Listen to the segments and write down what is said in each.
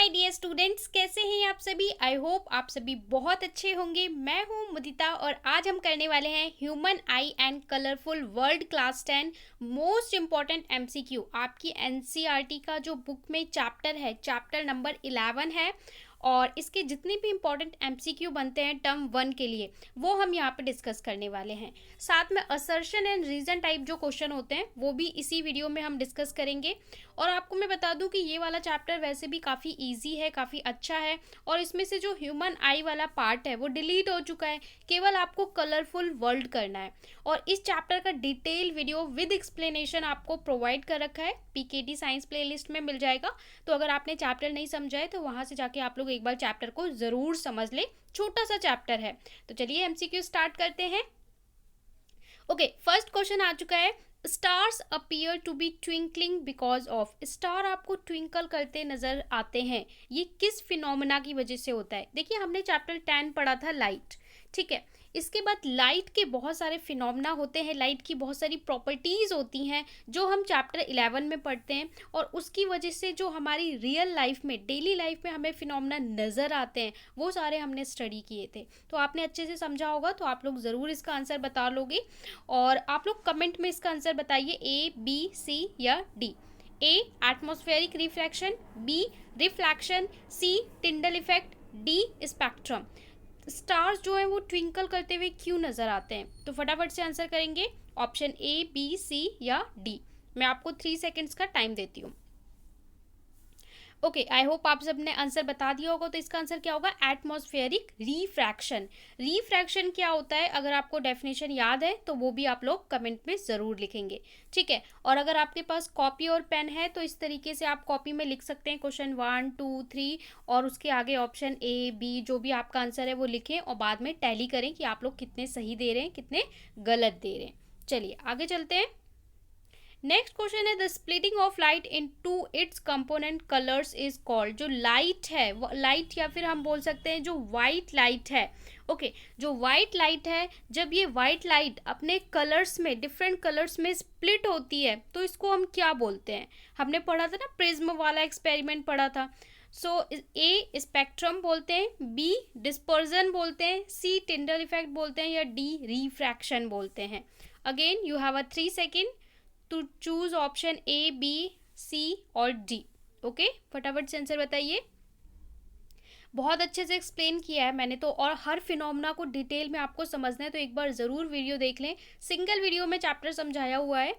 My dear students, कैसे हैं आप सभी। आई होप आप सभी बहुत अच्छे होंगे। मैं हूं मुदिता और आज हम करने वाले हैं human I and colourful world class 10 most important MCQ. आपकी एनसीईआरटी का जो बुक में चैप्टर है, चैप्टर नंबर 11 है और इसके जितने भी इम्पॉर्टेंट एमसीक्यू बनते हैं टर्म 1 के लिए वो हम यहाँ पे डिस्कस करने वाले हैं। साथ में असर्शन एंड रीजन टाइप जो क्वेश्चन होते हैं वो भी इसी वीडियो में हम डिस्कस करेंगे। और आपको मैं बता दूं कि ये वाला चैप्टर वैसे भी काफ़ी इजी है, काफ़ी अच्छा है और इसमें से जो ह्यूमन आई वाला पार्ट है वो डिलीट हो चुका है। केवल आपको कलरफुल वर्ल्ड करना है और इस चैप्टर का डिटेल वीडियो विद एक्सप्लेनेशन आपको प्रोवाइड कर रखा है, पीकेटी साइंस प्लेलिस्ट में मिल जाएगा। तो अगर आपने चैप्टर नहीं समझा है तो वहाँ से जाके आप लोग एक बार चैप्टर को ज़रूर समझ ले, छोटा सा चैप्टर है। तो चलिए एमसीक्यू स्टार्ट करते हैं। ओके, फर्स्ट क्वेश्चन आ चुका है। Stars appear to be twinkling because of. Star आपको ट्विंकल करते नजर आते हैं, ये किस फिनोमेना की वजह से होता है। देखिए हमने चैप्टर 10 पढ़ा था लाइट, ठीक है। इसके बाद लाइट के बहुत सारे फिनोमेना होते हैं, लाइट की बहुत सारी प्रॉपर्टीज होती हैं जो हम चैप्टर 11 में पढ़ते हैं और उसकी वजह से जो हमारी रियल लाइफ में, डेली लाइफ में हमें फिनोमेना नज़र आते हैं वो सारे हमने स्टडी किए थे। तो आपने अच्छे से समझा होगा, तो आप लोग ज़रूर इसका आंसर बता लोगे और आप लोग कमेंट में इसका आंसर बताइए, ए बी सी या D. A atmospheric refraction, B reflection, C Tyndall effect, D spectrum. Stars जो है वो ट्विंकल करते हुए क्यों नजर आते हैं, तो फटाफट से आंसर करेंगे ऑप्शन ए बी सी या डी। मैं आपको 3 सेकेंड्स का टाइम देती हूँ। ओके, आई होप आप सबने आंसर बता दिया होगा। तो इसका आंसर क्या होगा, एटमॉस्फेरिक रिफ्रैक्शन। रिफ्रैक्शन क्या होता है, अगर आपको डेफिनेशन याद है तो वो भी आप लोग कमेंट में ज़रूर लिखेंगे, ठीक है। और अगर आपके पास कॉपी और पेन है तो इस तरीके से आप कॉपी में लिख सकते हैं क्वेश्चन 1 2 3 और उसके आगे ऑप्शन ए बी जो भी आपका आंसर है वो लिखें और बाद में टैली करें कि आप लोग कितने सही दे रहे हैं, कितने गलत दे रहे हैं। चलिए आगे चलते हैं। नेक्स्ट क्वेश्चन है, the splitting of light into its component colours is called. जो लाइट है, लाइट या फिर हम बोल सकते हैं जो वाइट लाइट है, ओके, जो वाइट लाइट है, जब ये वाइट लाइट अपने कलर्स में, डिफरेंट कलर्स में स्प्लिट होती है तो इसको हम क्या बोलते हैं। हमने पढ़ा था ना, प्रिज्म वाला एक्सपेरिमेंट पढ़ा था। सो ए स्पेक्ट्रम बोलते हैं, बी डिस्पर्जन बोलते हैं, सी टिंडल इफेक्ट बोलते हैं या डी रिफ्रैक्शन बोलते हैं। Again you have a 3 second to choose option A B C और डी। ओके, फटाफट से आंसर बताइए। बहुत अच्छे से एक्सप्लेन किया है मैंने तो, और हर फिनोमेना को डिटेल में आपको समझना है तो एक बार ज़रूर वीडियो देख लें, सिंगल वीडियो में चैप्टर समझाया हुआ है।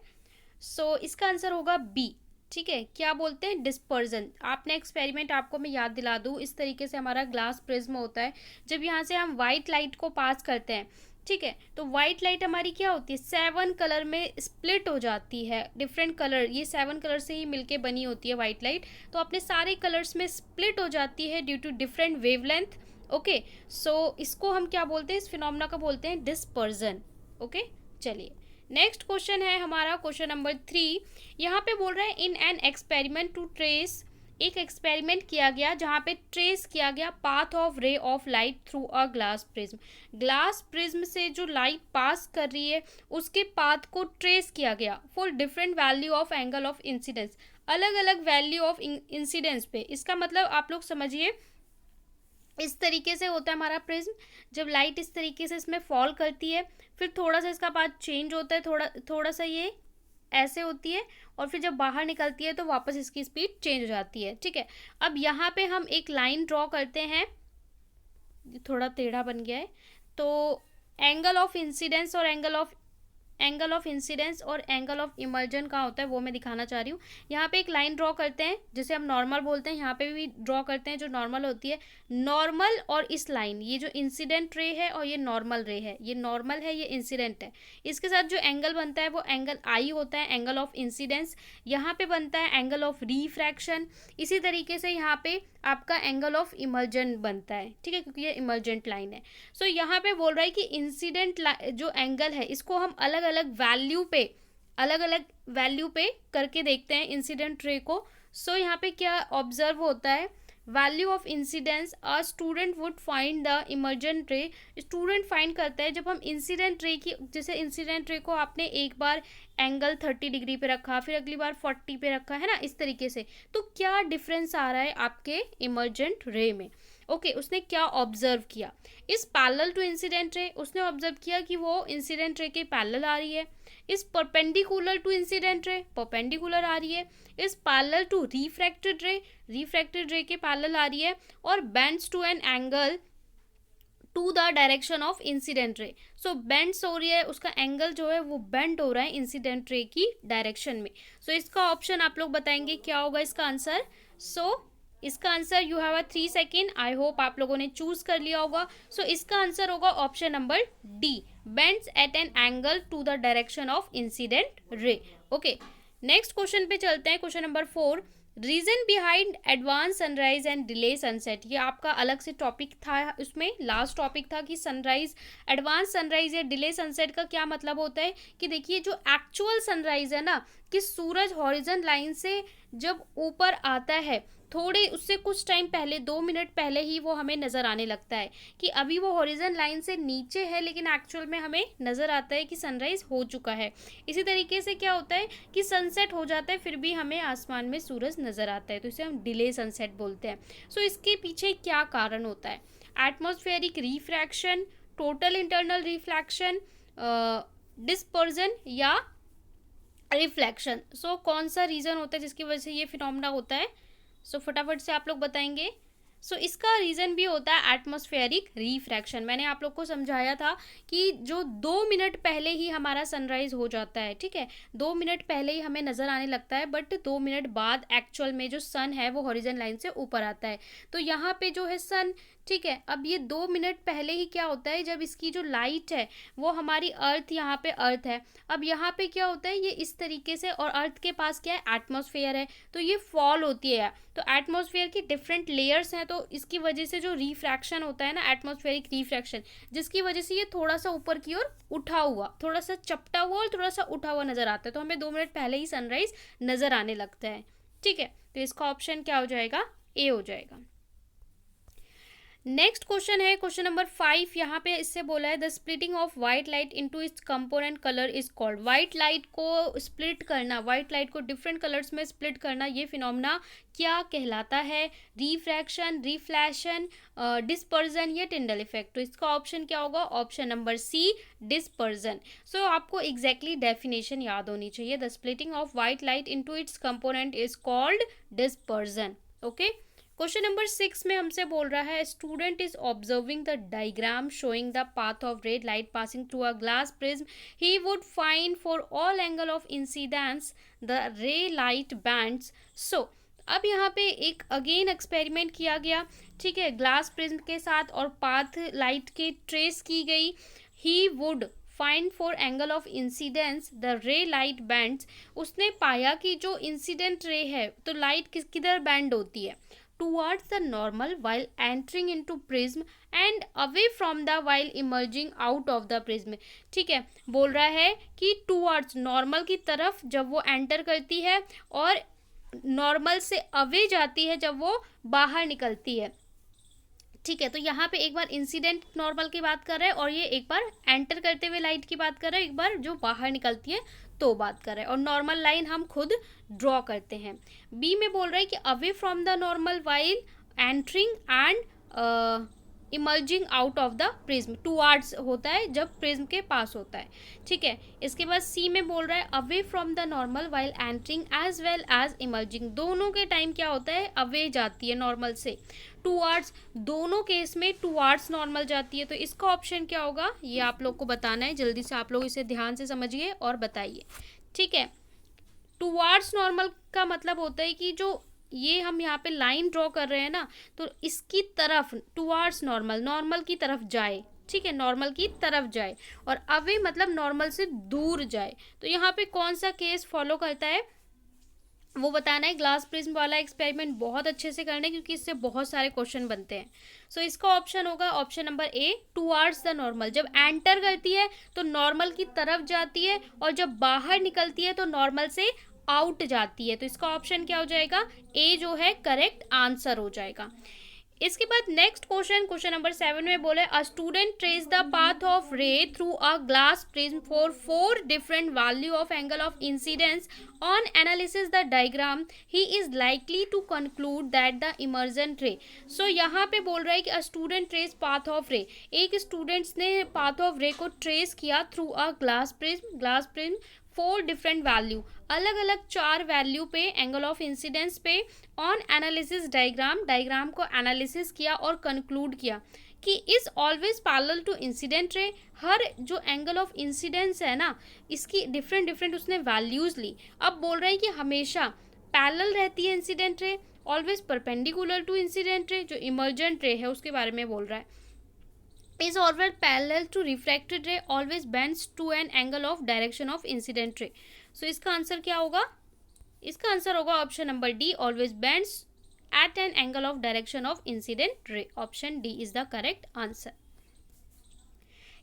सो इसका आंसर होगा बी, ठीक है। क्या बोलते हैं, डिस्पर्जन। आपने एक्सपेरिमेंट, आपको मैं याद दिला दूँ, इस तरीके से हमारा ग्लास प्रिज्म होता है। जब यहाँ से हम वाइट लाइट को पास करते हैं, ठीक है, तो वाइट लाइट हमारी क्या होती है, 7 कलर में स्प्लिट हो जाती है। डिफरेंट कलर, ये 7 कलर से ही मिलके बनी होती है वाइट लाइट, तो अपने सारे कलर्स में स्प्लिट हो जाती है due to different wavelength. Okay, so इसको हम क्या बोलते हैं, इस फिनोमेना को बोलते हैं डिस्पर्जन। ओके, चलिए नेक्स्ट क्वेश्चन है हमारा, क्वेश्चन नंबर 3। यहाँ पे बोल रहा है, in an experiment to trace. एक एक्सपेरिमेंट किया गया जहाँ पे ट्रेस किया गया path of ray of light through a glass prism. Glass prism से जो लाइट पास कर रही है उसके पाथ को ट्रेस किया गया for different value of angle of incidence, अलग अलग वैल्यू ऑफ इंसिडेंस पे। इसका मतलब आप लोग समझिए, इस तरीके से होता है हमारा प्रिज्म। जब लाइट इस तरीके से इसमें फॉल करती है, फिर थोड़ा सा इसका पाथ चेंज होता है, थोड़ा सा ये ऐसे होती है और फिर जब बाहर निकलती है तो वापस इसकी स्पीड चेंज हो जाती है, ठीक है। अब यहाँ पे हम एक लाइन ड्रॉ करते हैं, थोड़ा टेढ़ा बन गया है, तो एंगल ऑफ इंसिडेंस और एंगल ऑफ इंसिडेंस और एंगल ऑफ इमर्जन कहाँ होता है वो मैं दिखाना चाह रही हूँ। यहाँ पे एक लाइन ड्रॉ करते हैं जिसे हम नॉर्मल बोलते हैं, यहाँ पे भी ड्रॉ करते हैं जो नॉर्मल होती है। नॉर्मल और इस लाइन, ये जो इंसिडेंट रे है और ये नॉर्मल रे है, ये नॉर्मल है, ये इंसिडेंट है। इसके साथ जो एंगल बनता है वो एंगल आई होता है, एंगल ऑफ इंसिडेंस। यहाँ पे बनता है एंगल ऑफ रिफ्रैक्शन। इसी तरीके से यहाँ पे आपका एंगल ऑफ इमर्जन बनता है, ठीक है, क्योंकि ये इमर्जेंट लाइन है। सो यहाँ पे बोल रहा है कि इंसिडेंट जो एंगल है इसको हम अलग अलग वैल्यू पे करके देखते हैं इंसिडेंट रे को। सो यहाँ पे क्या ऑब्जर्व होता है, value of incidence a student would find the emergent रे। स्टूडेंट फाइंड करता है जब हम इंसिडेंट रे की, जैसे इंसिडेंट रे को आपने एक बार एंगल 30 डिग्री पे रखा, फिर अगली बार 40 पे रखा है ना, इस तरीके से, तो क्या डिफरेंस आ रहा है आपके इमर्जेंट रे में। ओके उसने क्या ऑब्जर्व किया, इस पैरेलल टू इंसिडेंट रे, उसने ऑब्जर्व किया कि वो इंसिडेंट रे के पैरेलल आ रही है। इस perpendicular to incident ray, perpendicular आ रही है। इस parallel to refracted ray, refracted ray के पैरेलल आ रही है। और bends to an angle to the direction of incident ray, so bends हो रही है, उसका एंगल जो है वो बेंड हो रहा है इंसिडेंट रे की डायरेक्शन में। सो इसका ऑप्शन आप लोग बताएंगे क्या होगा इसका आंसर। सो इसका answer you have a 3 second, I hope आप लोगों ने चूज कर लिया होगा। सो इसका आंसर होगा option number D, bends at an angle to the direction of incident ray. Okay next question पे चलते हैं, question number 4, reason behind advance sunrise and delay sunset. ये आपका अलग से टॉपिक था, उसमें लास्ट टॉपिक था कि सनराइज, एडवांस सनराइज या डिले सनसेट का क्या मतलब होता है। कि देखिए जो एक्चुअल सनराइज है ना, कि सूरज हॉरिजन लाइन से जब ऊपर आता है, थोड़े उससे कुछ टाइम पहले, 2 मिनट पहले ही वो हमें नज़र आने लगता है कि अभी वो हॉरिजन लाइन से नीचे है, लेकिन एक्चुअल में हमें नज़र आता है कि सनराइज़ हो चुका है। इसी तरीके से क्या होता है कि सनसेट हो जाता है, फिर भी हमें आसमान में सूरज नज़र आता है, तो इसे हम डिले सनसेट बोलते हैं। सो इसके पीछे क्या कारण होता है, atmospheric refraction, total internal reflection, dispersion या रिफ्लेक्शन। सो कौन सा रीज़न होता है जिसकी वजह से ये फिनोमेना होता है। सो फटाफट से आप लोग बताएंगे। सो इसका रीज़न भी होता है एटमॉस्फेरिक रिफ्रैक्शन। मैंने आप लोग को समझाया था कि जो 2 मिनट पहले ही हमारा सनराइज़ हो जाता है, ठीक है, 2 मिनट पहले ही हमें नज़र आने लगता है, बट 2 मिनट बाद एक्चुअल में जो सन है वो हॉरिजन लाइन से ऊपर आता है। तो यहाँ पे जो है सन, ठीक है, अब ये 2 मिनट पहले ही क्या होता है, जब इसकी जो लाइट है वो हमारी अर्थ, यहाँ पे अर्थ है, अब यहाँ पे क्या होता है ये इस तरीके से, और अर्थ के पास क्या है, एटमॉस्फेयर है, तो ये फॉल होती है। तो एटमॉस्फेयर की डिफरेंट लेयर्स हैं, तो इसकी वजह से जो रिफ्रैक्शन होता है ना, एटमॉस्फेरिक रिफ्रैक्शन, जिसकी वजह से ये थोड़ा सा ऊपर की ओर उठा हुआ, थोड़ा सा चपटा हुआ और थोड़ा सा उठा हुआ नज़र आता है, तो हमें 2 मिनट पहले ही सनराइज नज़र आने लगता है। ठीक है, तो इसका ऑप्शन क्या हो जाएगा, ए हो जाएगा। नेक्स्ट क्वेश्चन है क्वेश्चन नंबर 5। यहाँ पे इससे बोला है the splitting of white light into its component colour is called. White light को स्प्लिट करना, व्हाइट लाइट को डिफरेंट कलर्स में स्प्लिट करना, ये फिनोमेना क्या कहलाता है, रिफ्रैक्शन, रिफ्लैशन, डिस्पर्जन या टिंडल इफेक्ट। तो इसका ऑप्शन क्या होगा, option number C, dispersion. So आपको एग्जैक्टली डेफिनेशन याद होनी चाहिए, the splitting of white light into its component is called dispersion. Okay, question number 6 में हमसे बोल रहा है student is observing the diagram showing the path of red light passing through a glass prism, he would find for all angle of incidence the ray light bends. So अब यहाँ पे एक again experiment किया गया, ठीक है, glass prism के साथ, और पाथ लाइट के ट्रेस की गई। ही would find for angle of incidence the ray light bands. उसने पाया कि जो इंसिडेंट रे है, तो लाइट किधर बैंड होती है, towards the normal while entering into prism and away from the while emerging out of the prism। ठीक है, बोल रहा है कि towards नॉर्मल की तरफ जब वो एंटर करती है, और नॉर्मल से अवे जाती है जब वो बाहर निकलती है। ठीक है, तो यहाँ पे एक बार इंसिडेंट नॉर्मल की बात कर रहे हैं, और ये एक बार एंटर करते हुए लाइट की बात कर रहे हैं, एक बार जो बाहर निकलती है तो बात कर रहे हैं, और नॉर्मल लाइन हम खुद ड्रॉ करते हैं। बी में बोल रहा है कि away from the normal while entering and emerging out of the prism, towards होता है जब प्रिज्म के पास होता है। ठीक है, इसके बाद सी में बोल रहा है away from the normal while entering as well as emerging. दोनों के टाइम क्या होता है, अवे जाती है नॉर्मल से, टूवर्ड्स, दोनों केस में टूवर्ड्स नॉर्मल जाती है। तो इसका ऑप्शन क्या होगा, ये आप लोग को बताना है, जल्दी से आप लोग इसे ध्यान से समझिए और बताइए। ठीक है, टूवर्ड्स नॉर्मल का मतलब होता है कि जो ये हम यहाँ पे लाइन ड्रॉ कर रहे हैं ना, तो इसकी तरफ टूवर्ड्स नॉर्मल, नॉर्मल की तरफ जाए, ठीक है, नॉर्मल की तरफ जाए, और अवे मतलब नॉर्मल से दूर जाए। तो यहाँ पे कौन सा केस फॉलो करता है वो बताना है। ग्लास प्रिज्म वाला एक्सपेरिमेंट बहुत अच्छे से करना है, क्योंकि इससे बहुत सारे क्वेश्चन बनते हैं। सो इसका ऑप्शन होगा option number A, towards the normal. जब एंटर करती है तो नॉर्मल की तरफ जाती है, और जब बाहर निकलती है तो नॉर्मल से आउट जाती है। तो इसका ऑप्शन क्या हो जाएगा, ए जो है करेक्ट आंसर हो जाएगा। इसके बाद नेक्स्ट क्वेश्चन नंबर 7 में बोले a student trace the path of ray through a glass prism for 4 different value of angle of incidence on analysis the diagram he is likely to conclude that the emergent ray. So यहाँ पे बोल रहा है कि a student trace path of ray, एक students ने path of रे को ट्रेस किया through a glass prism 4 different value, अलग अलग 4 वैल्यू पे एंगल ऑफ इंसिडेंस पे ऑन एनालिसिस डायग्राम को एनालिसिस किया और कंक्लूड किया कि is always parallel to incident ray. हर जो एंगल ऑफ इंसिडेंस है ना, इसकी डिफरेंट उसने वैल्यूज ली। अब बोल रहा है कि हमेशा पैरेलल रहती है incident ray, always perpendicular to incident रे, जो इमर्जेंट रे है उसके बारे में बोल रहा है। is always parallel to refracted ray, always bends to an angle of direction of incident ray। so इसका आंसर क्या होगा, इसका आंसर होगा option number D, always bends at an angle of direction of incident ray। Option D is the correct answer.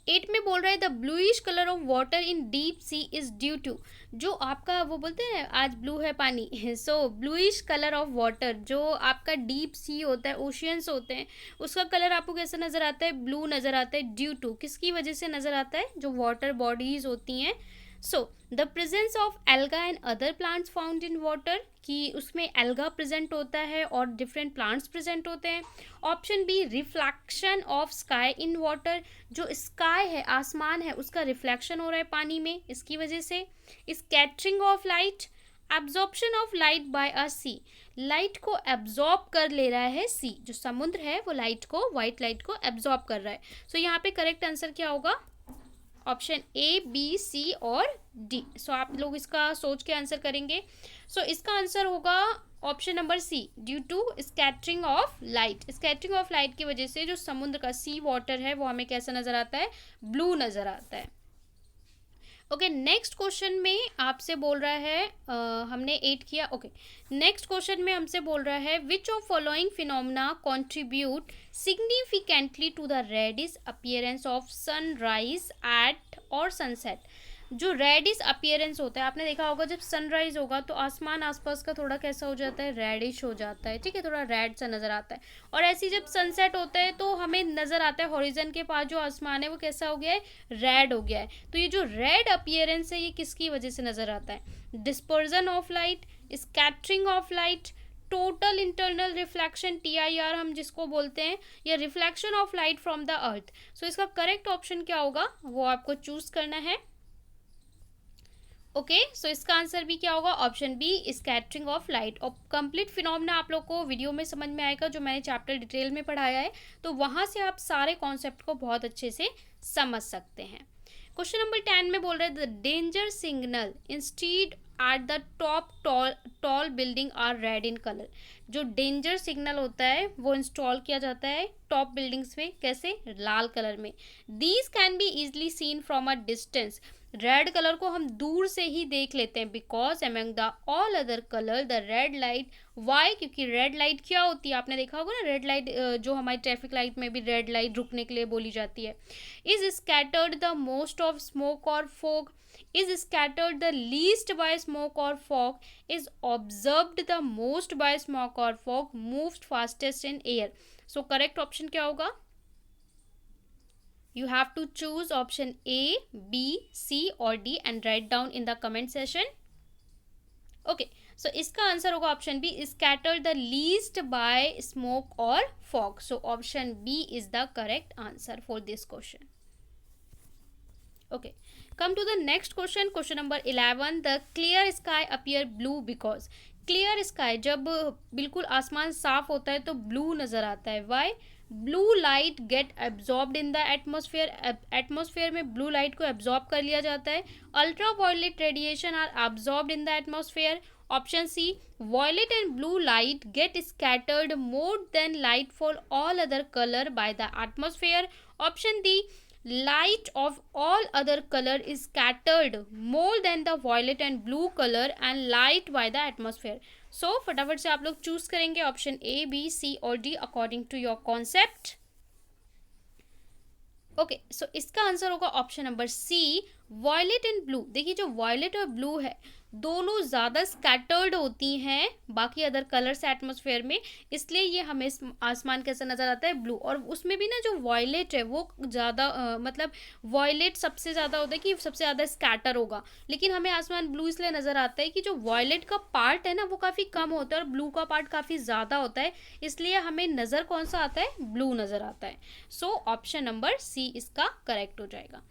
8 में बोल रहा है the bluish colour of water in deep sea is due to, जो आपका वो बोलते हैं आज ब्लू है पानी so bluish colour of water, जो आपका डीप सी होता है, ओशियंस होते हैं, उसका कलर आपको कैसा नज़र आता है, ब्लू नज़र आता है। ड्यू टू किसकी वजह से नज़र आता है, जो वाटर बॉडीज होती हैं। So the presence of alga and other plants found in water, कि उसमें एल्गा प्रेजेंट होता है और डिफरेंट प्लांट्स प्रेजेंट होते हैं। Option B reflection of sky in water, जो स्काई है आसमान है उसका रिफ्लेक्शन हो रहा है पानी में, इसकी वजह से। Scattering of light, absorption of light by a sea, light को एब्जॉर्ब कर ले रहा है सी, जो समुद्र है वो लाइट को, वाइट लाइट को एब्जॉर्ब कर रहा है। सो यहाँ पे करेक्ट आंसर क्या होगा, ऑप्शन ए बी सी और डी। सो आप लोग इसका सोच के आंसर करेंगे। सो इसका आंसर होगा option number C, due to scattering of light. Scattering of light की वजह से जो समुद्र का सी वाटर है वो हमें कैसा नजर आता है, ब्लू नजर आता है। ओके नेक्स्ट क्वेश्चन में आपसे बोल रहा है हमने 8 किया। ओके नेक्स्ट क्वेश्चन में हमसे बोल रहा है which of following phenomena contribute significantly to the reddish appearance of sunrise at और सनसेट। जो रेडिश अपीयरेंस होता है, आपने देखा होगा जब सनराइज होगा तो आसमान आसपास का थोड़ा कैसा हो जाता है, रेडिश हो जाता है, ठीक है, थोड़ा रेड सा नज़र आता है। और ऐसी जब सनसेट होता है तो हमें नज़र आता है हॉरिजन के पास जो आसमान है वो कैसा हो गया है, रेड हो गया है। तो ये जो रेड अपीयरेंस है ये किसकी वजह से नज़र आता है, dispersion of light, scattering of light, total internal reflection TIR हम जिसको बोलते हैं, या reflection of light from the earth. So इसका करेक्ट ऑप्शन क्या होगा वो आपको चूज करना है। ओके सो इसका आंसर भी क्या होगा, option B scattering of light. और कंप्लीट फिनोमेना आप लोग को वीडियो में समझ में आएगा, जो मैंने चैप्टर डिटेल में पढ़ाया है, तो वहाँ से आप सारे कॉन्सेप्ट को बहुत अच्छे से समझ सकते हैं। क्वेश्चन नंबर 10 में बोल रहे हैं the danger signal instead at the top tall building are red in colour. जो डेंजर सिग्नल होता है वो इंस्टॉल किया जाता है टॉप बिल्डिंग्स में, कैसे, लाल कलर में। These can be easily seen from a distance, red colour को हम दूर से ही देख लेते हैं, because among the all other colour the red light, why, क्योंकि रेड लाइट क्या होती है, आपने देखा होगा ना, रेड लाइट जो हमारी ट्रैफिक लाइट में भी रेड लाइट रुकने के लिए बोली जाती है। Is scattered the most of smoke और fog, is scattered the least by smoke or fog, is observed the most by smoke or fog, moves fastest in air। so correct option क्या होगा, you have to choose option A, B, C or D and write down in the comment section। okay so इसका answer होगा option B, scattered the least by smoke or fog। so option B is the correct answer for this question। okay come to the next question, question number 11 the clear sky appear blue because। Clear sky, जब बिल्कुल आसमान साफ होता है तो blue नज़र आता है, why, blue light get absorbed in the atmosphere, atmosphere में ब्लू लाइट को एब्जॉर्ब कर लिया जाता है। Ultraviolet radiation are absorbed in the atmosphere. Option C violet and blue light get scattered more than light for all other colour by the atmosphere. Option D light of all other color is scattered more than the violet and blue color and light by the atmosphere। so फटाफट से आप लोग choose करेंगे option A, B, C और D according to your concept. Okay so इसका answer होगा option number C, violet and blue. देखिए जो वॉयलेट और ब्लू है दोनों ज़्यादा स्कैटर्ड होती हैं बाकी अदर कलर्स एटमॉस्फेयर में, इसलिए ये हमें आसमान कैसा नज़र आता है, ब्लू। और उसमें भी ना जो वॉयलेट है वो ज़्यादा मतलब वॉयलेट सबसे ज़्यादा होता है कि सबसे ज़्यादा स्कैटर होगा, लेकिन हमें आसमान ब्लू इसलिए नज़र आता है कि जो वॉयलेट का पार्ट है ना वो काफ़ी कम होता है और ब्लू का पार्ट काफ़ी ज़्यादा होता है, इसलिए हमें नज़र कौन सा आता है, ब्लू नज़र आता है। सो ऑप्शन नंबर सी इसका करेक्ट हो जाएगा।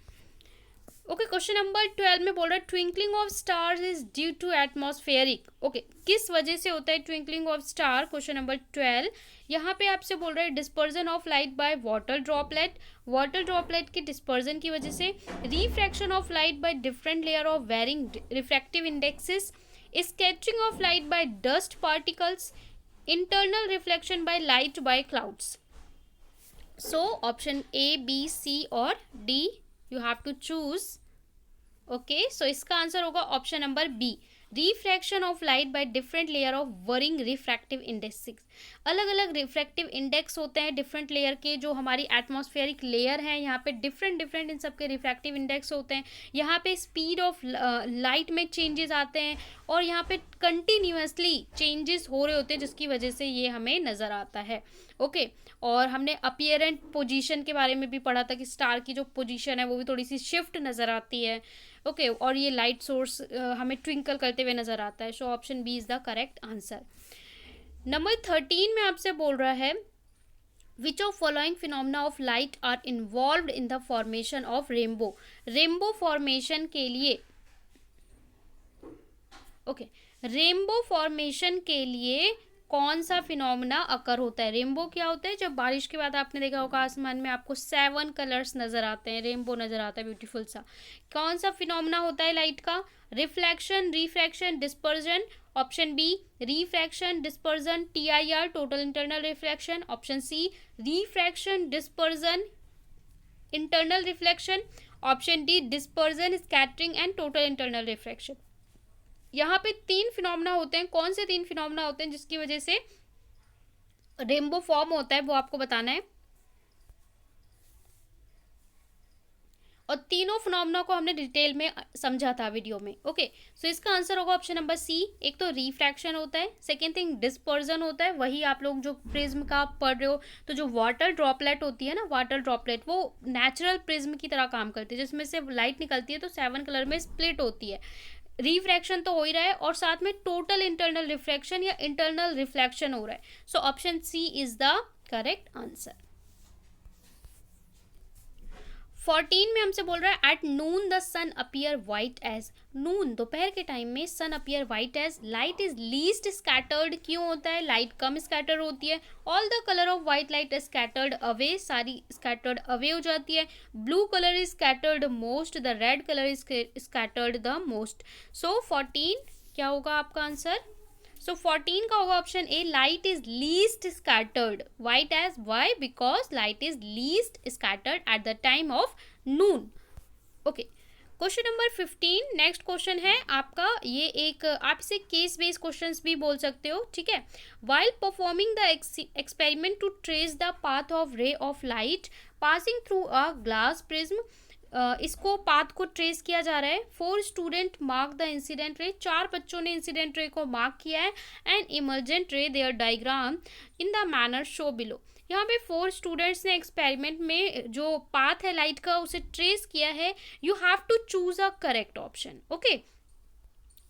ओके, क्वेश्चन नंबर 12 में बोल रहा है twinkling of stars is due to atmospheric. Okay, किस वजह से होता है twinkling of star, question number 12। यहाँ पे आपसे बोल रहा है dispersion of light by water droplet, water droplet के डिस्पर्जन की वजह से, refraction of light by different layer of varying refractive indexes, scattering of light by dust particles, internal reflection by light by clouds. So option A, B, C और D you have to choose. Okay, so इसका answer होगा option number B, refraction of light by different layer of varying refractive index. अलग अलग refractive index होते हैं different layer के, जो हमारी एटमॉस्फेरिक लेयर है यहाँ पे डिफरेंट डिफरेंट इन सब के रिफ्रैक्टिव इंडेक्स होते हैं। यहाँ पे स्पीड ऑफ लाइट में चेंजेस आते हैं और यहाँ पे कंटिन्यूसली चेंजेस हो रहे होते हैं, जिसकी वजह से ये हमें नज़र आता है। ओके, और हमने अपीयरेंट पोजीशन के बारे में भी पढ़ा था कि स्टार की जो पोजीशन है वो भी थोड़ी सी शिफ्ट नज़र आती है। ओके, और ये लाइट सोर्स हमें ट्विंकल करते हुए नज़र आता है। So option B is the correct answer. Number 13 में आपसे बोल रहा है which of following phenomena of light are involved in the formation of rainbow. Rainbow formation के लिए, ओके, रेनबो फॉर्मेशन के लिए कौन सा फिनोमेना अकर होता है। रेनबो क्या होता है, जब बारिश के बाद आपने देखा होगा आसमान में आपको 7 कलर्स नज़र आते हैं, रेनबो नज़र आता है ब्यूटीफुल सा। कौन सा फिनोमेना होता है लाइट का, reflection, refraction, dispersion. Option B, refraction, dispersion, TIR total internal reflection. Option C, refraction, dispersion, internal reflection. Option D, dispersion, scattering and total internal reflection. यहाँ पे 3 फिनोमेना होते हैं, कौन से 3 फिनोमेना होते हैं जिसकी वजह से रेनबो फॉर्म होता है वो आपको बताना है। और तीनों फिनोमेना को हमने डिटेल में समझा था वीडियो में। ओके, सो इसका आंसर होगा ऑप्शन नंबर सी। एक तो रिफ्रैक्शन होता है, सेकेंड थिंग डिस्पर्जन होता है, वही आप लोग जो प्रिज्म का पढ़ रहे हो, तो जो वाटर ड्रॉपलेट होती है ना, वाटर ड्रॉपलेट वो नेचुरल प्रिज्म की तरह काम करती है, जिसमें से लाइट निकलती है तो 7 कलर में स्प्लिट होती है। रिफ्रैक्शन तो हो ही रहा है और साथ में टोटल इंटरनल रिफ्लेक्शन या इंटरनल रिफ्लेक्शन हो रहा है। So option C is the correct answer. 14 में हमसे बोल रहा है at noon the sun appear white as. Noon दोपहर के टाइम में sun appear white as, light is least scattered. क्यों होता है, लाइट कम स्कैटर होती है। All the colour of white light is scattered away, सारी स्कैटर्ड अवे हो जाती है। Blue colour is scattered most, the red colour is scattered the most. So 14 क्या होगा आपका आंसर। सो 14 का होगा option A, light is least scattered white as. Why, because light is least scattered at the time of noon. Okay, question number 15 next question है आपका। ये एक आप इसे केस बेस्ड क्वेश्चंस भी बोल सकते हो, ठीक है। While performing the experiment to trace the path of ray of light passing through a glass prism, इसको पाथ को ट्रेस किया जा रहा है। 4 student mark the incident ray, 4 बच्चों ने इंसिडेंट रे को मार्क किया है। And emergent ray their diagram in the manner show below. यहाँ पे 4 स्टूडेंट्स ने एक्सपेरिमेंट में जो पाथ है लाइट का उसे ट्रेस किया है। You have to choose a correct option. Okay,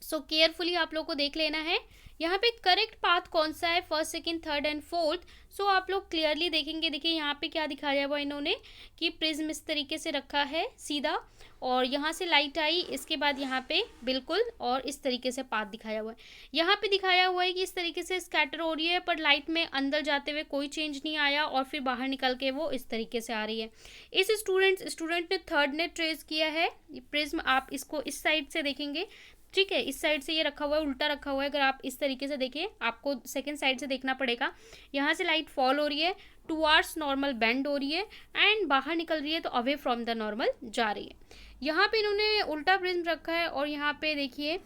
so carefully आप लोग को देख लेना है यहाँ पे करेक्ट पाथ कौन सा है, first, second, third and fourth. So आप लोग क्लियरली देखेंगे। देखिए यहाँ पे क्या दिखाया हुआ इन्होंने कि प्रिज्म इस तरीके से रखा है सीधा, और यहाँ से लाइट आई, इसके बाद यहाँ पे बिल्कुल और इस तरीके से पाथ दिखाया हुआ है। यहाँ पे दिखाया हुआ है कि इस तरीके से स्कैटर हो रही है, पर लाइट में अंदर जाते हुए कोई चेंज नहीं आया और फिर बाहर निकल के वो इस तरीके से आ रही है। इस स्टूडेंट ने थर्ड ने ट्रेस किया है प्रिज्म। आप इसको इस साइड से देखेंगे, ठीक है, इस साइड से ये रखा हुआ है, उल्टा रखा हुआ है। अगर आप इस तरीके से देखें, आपको सेकंड साइड से देखना पड़ेगा। यहाँ से लाइट फॉल हो रही है, टुवार्ड्स नॉर्मल बेंड हो रही है एंड बाहर निकल रही है तो अवे फ्रॉम द नॉर्मल जा रही है। यहाँ पे इन्होंने उल्टा प्रिज्म रखा है और यहाँ पे देखिए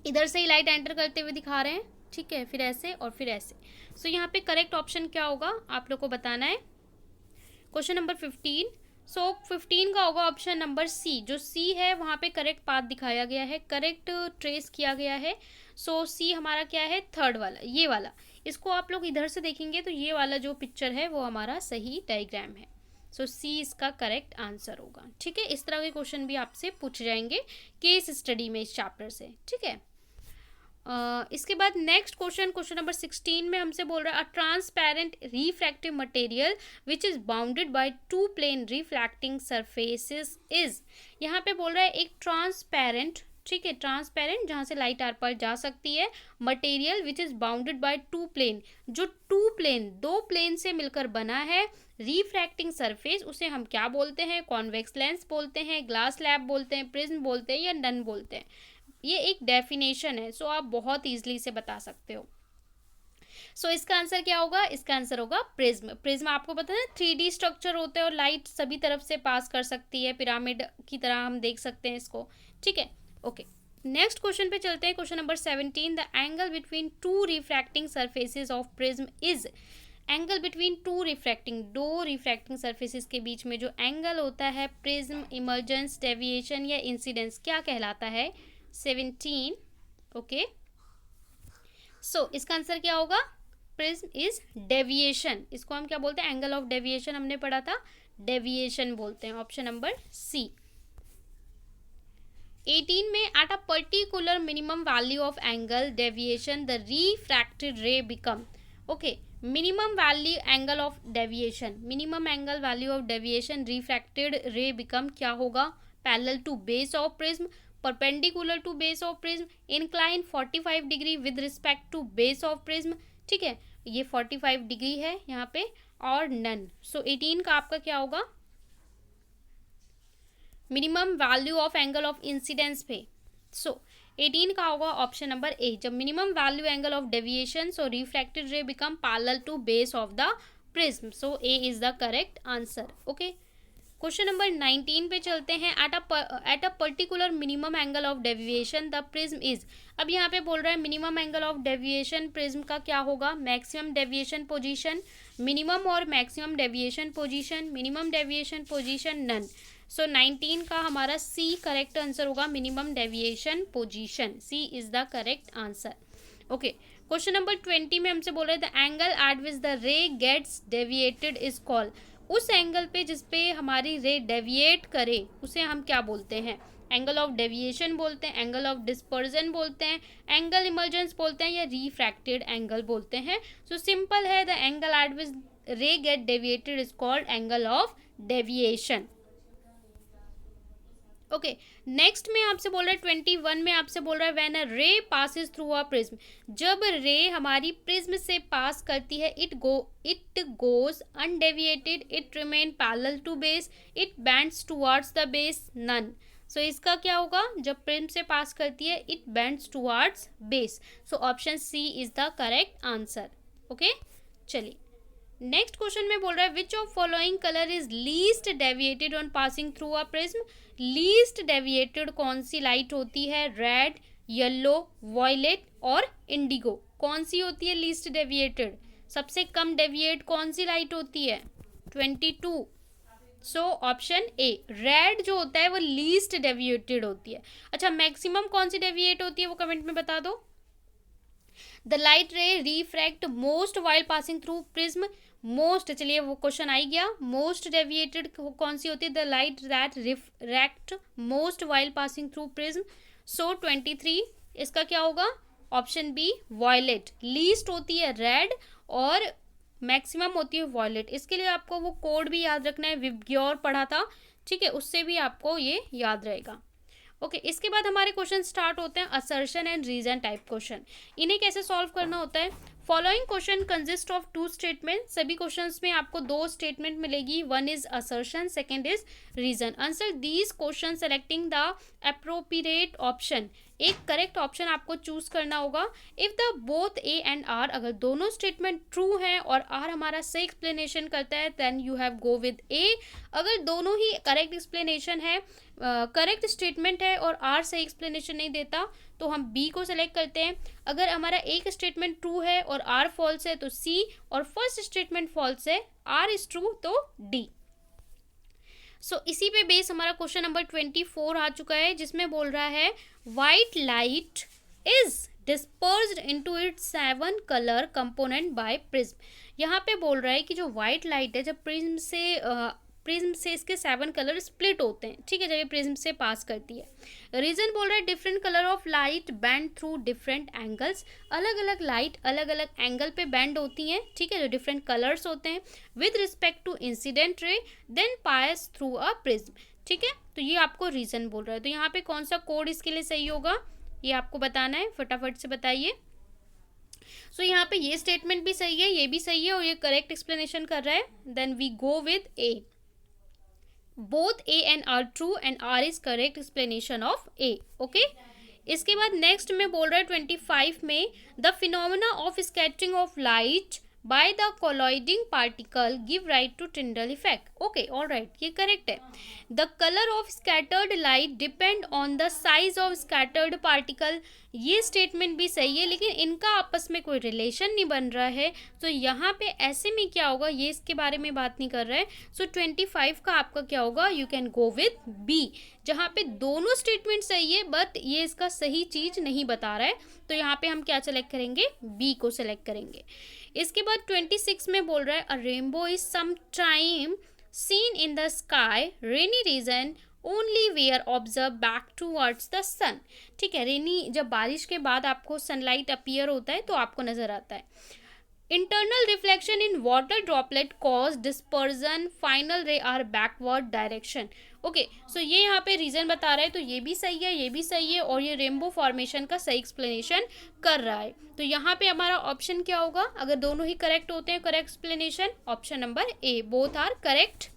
इधर से ही लाइट एंटर करते हुए दिखा रहे हैं, ठीक है, फिर ऐसे और फिर ऐसे। सो यहाँ पे करेक्ट ऑप्शन क्या होगा आप लोग को बताना है। क्वेश्चन नंबर 15, सो 15 का होगा ऑप्शन नंबर सी। जो सी है वहाँ पे करेक्ट पाथ दिखाया गया है, करेक्ट ट्रेस किया गया है। सो सी हमारा क्या है, थर्ड वाला, ये वाला। इसको आप लोग इधर से देखेंगे तो ये वाला जो पिक्चर है वो हमारा सही डायग्राम है। सो सी इसका करेक्ट आंसर होगा। ठीक है, इस तरह के क्वेश्चन भी आपसे पूछे जाएंगे केस स्टडी में इस चैप्टर से। ठीक है, इसके बाद नेक्स्ट क्वेश्चन, क्वेश्चन नंबर 16 में हमसे बोल रहा है a transparent refractive material which is bounded by two plane refracting surfaces is. यहाँ पे बोल रहा है एक ट्रांसपेरेंट, ठीक है, ट्रांसपेरेंट जहाँ से लाइट आर पार जा सकती है, material which is bounded by two plane, जो टू प्लेन, दो प्लेन से मिलकर बना है, रिफ्रैक्टिंग सरफेस, उसे हम क्या बोलते हैं, कॉन्वेक्स लेंस बोलते हैं, ग्लास स्लैब बोलते हैं, प्रिज्म बोलते हैं या नन बोलते हैं। ये एक डेफिनेशन है, सो आप बहुत ईजिली से बता सकते हो। सो इसका आंसर क्या होगा, इसका आंसर होगा प्रिज्म। प्रिज्म आपको पता है 3D स्ट्रक्चर होते हैं और लाइट सभी तरफ से पास कर सकती है, पिरामिड की तरह हम देख सकते हैं इसको। ठीक है, ओके, नेक्स्ट क्वेश्चन पे चलते हैं। Question number 17, the angle between two refracting surfaces of prism is. Angle between two refracting, दो रिफ्रैक्टिंग सरफेसेस के बीच में जो एंगल होता है, प्रिज्म, इमर्जेंस, डेविएशन या इंसिडेंस, क्या कहलाता है? 17। ओके, सो इसका आंसर क्या होगा? Prism is deviation. इसको हम क्या बोलते हैं? एंगल ऑफ डेविएशन हमने पढ़ा था, डेविएशन बोलते हैं। Option number C. 18 में at a particular minimum value of angle deviation the refracted ray become. Okay, minimum value angle of deviation, minimum angle value of deviation refracted ray become क्या होगा? Parallel to base of prism, perpendicular to base of prism, incline 45 degree with respect to base of prism. ठीक है, ये 45 degree है यहाँ पे, और none. सो 18 का आपका क्या होगा? Minimum value of angle of incidence पे। सो 18 का होगा ऑप्शन नंबर ए। जब minimum value angle of deviation, so refracted ray become parallel to base of the prism. So A is the correct answer. Okay, question number 19 पे चलते हैं। At a particular minimum angle of deviation the prism is. अब यहाँ पे बोल रहा है minimum angle of deviation prism का क्या होगा? मैक्सिमम डेविएशन पोजीशन, मिनिमम और maximum deviation position, minimum deviation position, none. So 19 का हमारा सी करेक्ट आंसर होगा, minimum deviation position. C is the correct answer. Okay, question number 20 में हमसे बोल रहे थे angle at which the ray gets deviated is called. उस angle पे जिसपे हमारी रे डेविएट करे उसे हम क्या बोलते हैं? एंगल ऑफ डेविएशन बोलते हैं, एंगल ऑफ डिस्पर्जन बोलते हैं, एंगल इमर्जेंस बोलते हैं या रिफ्रैक्टेड एंगल बोलते हैं। सो सिंपल है, the angle at which ray get deviated is called angle of deviation. Okay, next में आपसे बोल रहा है 21 में आपसे बोल रहा है व्हेन अ रे पासिस थ्रू अ प्रिज्म। जब रे हमारी प्रिज्म से पास करती है, it goes undeviated, it remain parallel to base, it bends towards the base, none. So इसका क्या होगा? जब प्रिज्म से पास करती है, it bends towards base. So option C is the correct answer. Okay, चलिए नेक्स्ट क्वेश्चन में बोल रहा है which of following colour is least deviated on passing through a prism. Least deviated कौन सी लाइट होती है? रेड, येलो, वॉयलेट और इंडिगो। कौन सी होती है लीस्ट डेविएटेड? सबसे कम डेविएट कौन सी लाइट होती है? 22। सो ऑप्शन ए, रेड जो होता है वो लीस्ट डेविएटेड होती है। अच्छा, मैक्सिमम कौन सी डेविएट होती है वो कमेंट में बता दो। द लाइट रे refract most while passing through prism. Most, चलिए वो क्वेश्चन आ ही गया। मोस्ट डेविएटेड कौन सी होती है? The light that refract most while passing through prism. So 23, इसका क्या होगा? Option B, violet. लीस्ट होती है रेड और मैक्सिमम होती है वॉयलेट। इसके लिए आपको वो कोड भी याद रखना है, विबग्योर पढ़ा था, ठीक है, उससे भी आपको ये याद रहेगा। ओके, इसके बाद हमारे क्वेश्चन स्टार्ट होते हैं assertion and reason type question. इन्हें कैसे सॉल्व करना होता है? Following question consist of two statement. सभी क्वेश्चंस में आपको दो स्टेटमेंट मिलेगी, one is assertion, second is reason. Answer these question selecting the appropriate option. एक करेक्ट ऑप्शन आपको चूज करना होगा। If the both A and R, अगर दोनों स्टेटमेंट ट्रू हैं और आर हमारा सही एक्सप्लेनेशन करता है, then you have go with A. अगर दोनों ही करेक्ट एक्सप्लेनेशन है, करेक्ट स्टेटमेंट है और आर सही एक्सप्लेनेशन नहीं देता, तो हम बी को सिलेक्ट करते हैं। अगर हमारा एक स्टेटमेंट ट्रू है और आर फॉल्स है तो सी, और फर्स्ट स्टेटमेंट फॉल्स है, आर इज ट्रू तो डी। इसी पे बेस हमारा क्वेश्चन नंबर 24 आ चुका है, जिसमें बोल रहा है white light is dispersed into its 7 colour component by prism. यहाँ पे बोल रहा है कि जो वाइट लाइट है, जब प्रिज्म से इसके 7 कलर स्प्लिट होते हैं, ठीक है, जब ये प्रिज्म से पास करती है। रीजन बोल रहा है different colour of light band through different angles, अलग अलग लाइट अलग अलग एंगल पे बैंड होती हैं, ठीक है, जो डिफरेंट कलर्स होते हैं with respect to incident ray then pass through a prism, ठीक है। तो ये आपको रीजन बोल रहा है। तो यहाँ पे कौन सा कोड इसके लिए सही होगा, ये आपको बताना है, फटाफट से बताइए। यहाँ पे ये स्टेटमेंट भी सही है, ये भी सही है, और ये करेक्ट एक्सप्लेनेशन कर रहा है। Then we go with A, both A and R true and R is correct explanation of A, okay। इसके बाद नेक्स्ट में बोल रहा है 25 में the phenomena of scattering of light by the colloiding particle give right to Tyndall effect, okay, all right, ये correct है। The colour of scattered light depend on the size of scattered particle, ये statement भी सही है, लेकिन इनका आपस में कोई रिलेशन नहीं बन रहा है। तो यहाँ पे ऐसे में क्या होगा, ये इसके बारे में बात नहीं कर रहा है। 25 का आपका क्या होगा, you can go with B, जहाँ पे दोनों स्टेटमेंट सही है बट ये इसका सही चीज नहीं बता रहा है। तो यहाँ पे हम क्या सेलेक्ट करेंगे, बी को सेलेक्ट करेंगे। इसके बाद 26 में बोल रहा है a rainbow is some time seen in the sky rainy region only where observe back towards the sun, ठीक है, रेनी जब बारिश के बाद आपको सनलाइट अपीयर होता है तो आपको नजर आता है। Internal reflection in water droplet cause dispersion final रे आर बैकवर्ड डायरेक्शन, ओके। ये यहाँ पे रीजन बता रहा है, तो ये भी सही है, ये भी सही है, और ये रेनबो फॉर्मेशन का सही एक्सप्लेनेशन कर रहा है। तो यहाँ पे हमारा ऑप्शन क्या होगा, अगर दोनों ही करेक्ट होते हैं, correct explanation option number A, both are correct.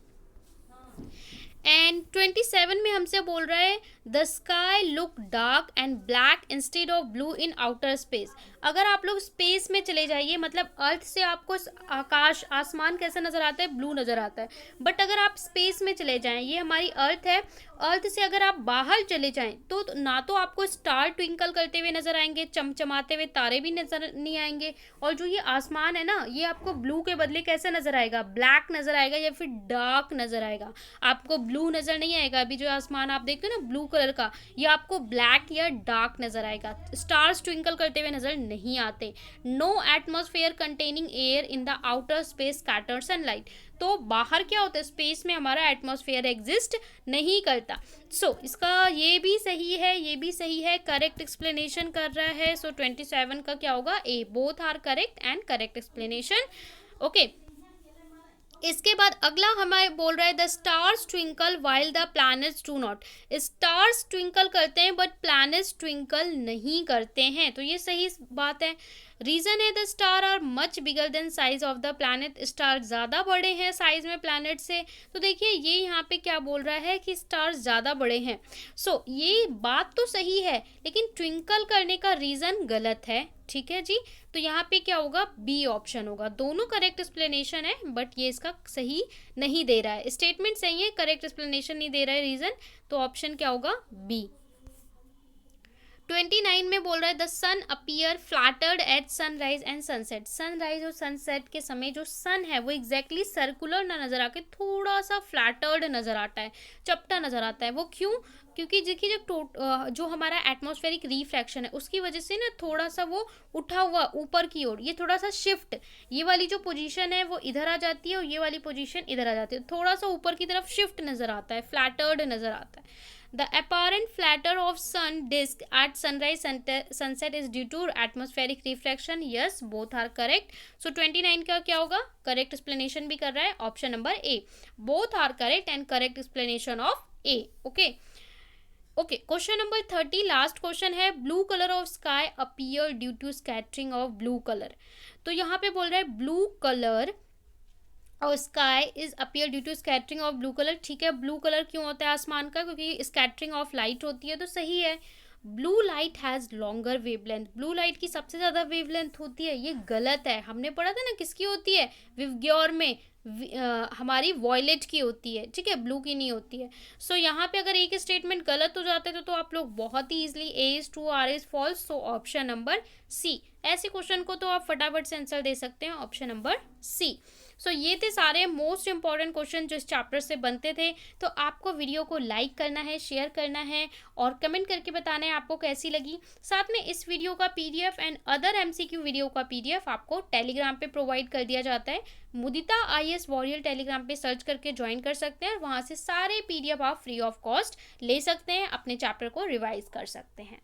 And 27 में हमसे बोल रहा है the sky look dark and black instead of blue in outer space. अगर आप लोग स्पेस में चले जाइए, मतलब अर्थ से आपको आकाश आसमान कैसा नजर आता है, ब्लू नजर आता है। बट अगर आप स्पेस में चले जाएं, ये हमारी अर्थ है, अर्थ से अगर आप बाहर चले जाएं तो ना तो आपको स्टार ट्विंकल करते हुए नजर आएंगे, चमचमाते हुए तारे भी नजर नहीं आएंगे, और जो ये आसमान है ना, ये आपको ब्लू के बदले कैसे नजर आएगा, ब्लैक नजर आएगा या फिर डार्क नजर आएगा। आपको ब्लू नजर नहीं आएगा, अभी जो आसमान आप देखते हो ना ब्लू कलर का, ये आपको ब्लैक या डार्क नजर आएगा। स्टार्स ट्विंकल करते हुए नजर नहीं आते। No atmosphere containing air in the outer space scatter sunlight, तो बाहर क्या होता है, स्पेस में हमारा एटमॉस्फेयर एग्जिस्ट नहीं करता। इसका ये भी सही है, ये भी सही है, करेक्ट एक्सप्लेनेशन कर रहा है। 27 का क्या होगा, A, both are correct and correct explanation, okay. इसके बाद अगला हमें बोल रहा है the stars twinkle while the planets do not. Stars twinkle करते हैं बट प्लैनेट्स ट्विंकल नहीं करते हैं, तो ये सही बात है। रीजन है the star are much bigger than size of the planet, star ज़्यादा बड़े हैं साइज में प्लैनेट से। तो देखिए ये यहाँ पे क्या बोल रहा है कि स्टार्स ज़्यादा बड़े हैं। ये बात तो सही है, लेकिन ट्विंकल करने का रीज़न गलत है, ठीक है जी। तो यहाँ पे क्या होगा, बी ऑप्शन होगा। दोनों करेक्ट एक्सप्लेनेशन है बट ये इसका सही नहीं दे रहा है, स्टेटमेंट सही है, करेक्ट एक्सप्लेनेशन नहीं दे रहा है रीज़न, तो ऑप्शन क्या होगा, बी। 29 में बोल रहा है the sun appear flattered at sunrise and sunset. Sunrise और सनसेट के समय जो सन है वो एग्जैक्टली सर्कुलर ना नजर आके थोड़ा सा फ्लैटर्ड नजर आता है, चपटा नजर आता है। वो क्यों, क्योंकि देखिए जो हमारा एटमॉस्फेरिक रिफ्रैक्शन है उसकी वजह से ना थोड़ा सा वो उठा हुआ ऊपर की ओर, ये थोड़ा सा शिफ्ट, ये वाली जो पोजीशन है वो इधर आ जाती है और ये वाली पोजीशन इधर आ जाती है, थोड़ा सा ऊपर की तरफ शिफ्ट नजर आता है, फ्लैटर्ड नजर आता है। The apparent flatter of sun disk at sunrise sunset is due to atmospheric refraction. Yes, both are correct. 29 का क्या होगा, करेक्ट एक्सप्लेनेशन भी कर रहा है, option number A, both are correct and correct explanation of A. Okay. Question number 30 last question है blue colour of sky appear due to scattering of blue colour. तो यहाँ पे बोल रहा है ब्लू कलर और sky is appear due to scattering of blue colour. ठीक है, ब्लू कलर क्यों होता है आसमान का, क्योंकि स्कैटरिंग ऑफ लाइट होती है, तो सही है। Blue light has longer wavelength, blue light की सबसे ज़्यादा वेवलेंथ होती है, ये गलत है। हमने पढ़ा था ना किसकी होती है, विवग्योर में हमारी वॉयलेट की होती है, ठीक है, ब्लू की नहीं होती है। सो यहाँ पे अगर एक स्टेटमेंट गलत हो जाता है तो आप लोग बहुत ही easily A is true R is false, so option number C. ऐसे क्वेश्चन को तो आप फटाफट से आंसर दे सकते हैं, ऑप्शन नंबर सी। सो ये थे सारे मोस्ट इंपॉर्टेंट क्वेश्चन जो इस चैप्टर से बनते थे। तो आपको वीडियो को लाइक करना है, शेयर करना है और कमेंट करके बताना है आपको कैसी लगी। साथ में इस वीडियो का PDF and other MCQ video का पीडीएफ आपको टेलीग्राम पे प्रोवाइड कर दिया जाता है। मुदिता आईएएस वॉरियर टेलीग्राम पे सर्च करके ज्वाइन कर सकते हैं और वहाँ से सारे पीडीएफ आप फ्री ऑफ कॉस्ट ले सकते हैं, अपने चैप्टर को रिवाइज कर सकते हैं।